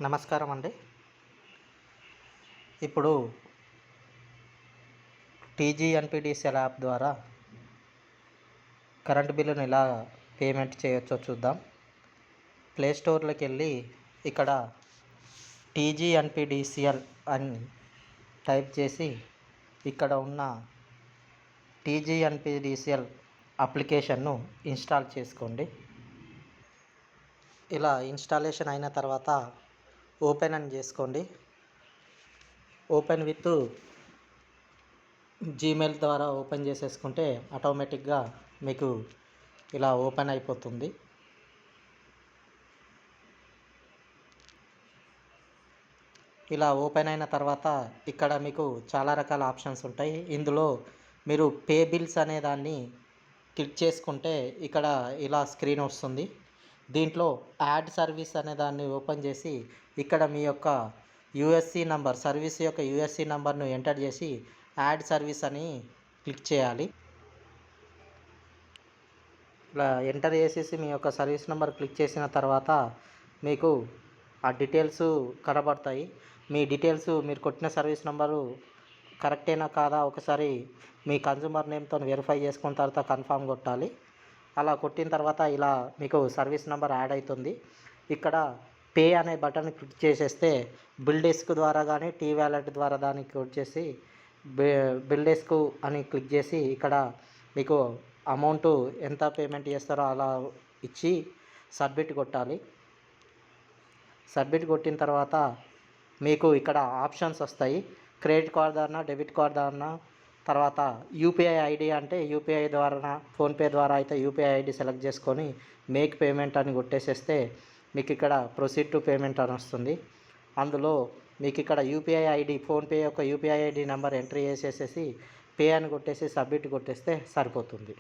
నమస్కారం అండి. ఇప్పుడు టీజీఎన్పీడీసీఎల్ యాప్ ద్వారా కరెంటు బిల్లును ఎలా పేమెంట్ చేయొచ్చో చూద్దాం. ప్లే స్టోర్లోకి వెళ్ళి ఇక్కడ టీజీఎన్పీడీసీఎల్ అని టైప్ చేసి ఇక్కడ ఉన్న టీజీఎన్పీడీసీఎల్ అప్లికేషన్ను ఇన్స్టాల్ చేసుకోండి. ఇలా ఇన్స్టాలేషన్ అయిన తర్వాత ఓపెన్ అని చేసుకోండి. ఓపెన్ విత్ జీమెయిల్ ద్వారా ఓపెన్ చేసేసుకుంటే ఆటోమేటిక్గా మీకు ఇలా ఓపెన్ అయిపోతుంది. ఇలా ఓపెన్ అయిన తర్వాత ఇక్కడ మీకు చాలా రకాల ఆప్షన్స్ ఉంటాయి. ఇందులో మీరు పే బిల్స్ అనే దాన్ని క్లిక్ చేసుకుంటే ఇక్కడ ఇలా స్క్రీన్ వస్తుంది. దీంట్లో యాడ్ సర్వీస్ అనే దాన్ని ఓపెన్ చేసి ఇక్కడ మీ యొక్క యూఎస్సి నంబర్, సర్వీస్ యొక్క యూఎస్సి నంబర్ను ఎంటర్ చేసి యాడ్ సర్వీస్ అని క్లిక్ చేయాలి. ఇలా ఎంటర్ చేసేసి మీ యొక్క సర్వీస్ నెంబర్ క్లిక్ చేసిన తర్వాత మీకు ఆ డీటెయిల్స్ కనబడతాయి. మీ డీటెయిల్స్, మీరు కొట్టిన సర్వీస్ నెంబరు కరెక్టేనా కాదా ఒకసారి మీ కన్జ్యూమర్ నేమ్తో వెరిఫై చేసుకున్న తర్వాత కన్ఫామ్ కొట్టాలి. అలా కొట్టిన తర్వాత ఇలా మీకు సర్వీస్ నెంబర్ యాడ్ అవుతుంది. ఇక్కడ పే అనే బటన్ క్లిక్ చేసేస్తే బిల్ డెస్క్ ద్వారా కానీ టీ వ్యాలెట్ ద్వారా దానికి వచ్చేసి బిల్ డెస్క్ అని క్లిక్ చేసి ఇక్కడ మీకు అమౌంట్ ఎంత పేమెంట్ చేస్తారో అలా ఇచ్చి సబ్మిట్ కొట్టాలి. సబ్మిట్ కొట్టిన తర్వాత మీకు ఇక్కడ ఆప్షన్స్ వస్తాయి. క్రెడిట్ కార్డ్ అన్నా, డెబిట్ కార్డ్ అన్నా, తర్వాత యూపీఐ ఐడి అంటే యూపీఐ ద్వారా, ఫోన్పే ద్వారా అయితే యూపీఐ ఐడి సెలెక్ట్ చేసుకొని మేక్ పేమెంట్ అని కొట్టేసేస్తే మీకు ఇక్కడ ప్రొసీడ్ టు పేమెంట్ అని వస్తుంది. అందులో మీకు ఇక్కడ యూపీఐ ఐడి, ఫోన్పే యొక్క యూపీఐ ఐడి నెంబర్ ఎంట్రీ చేసేసేసి పే అని కొట్టేసి సబ్మిట్ కొట్టేస్తే సరిపోతుంది.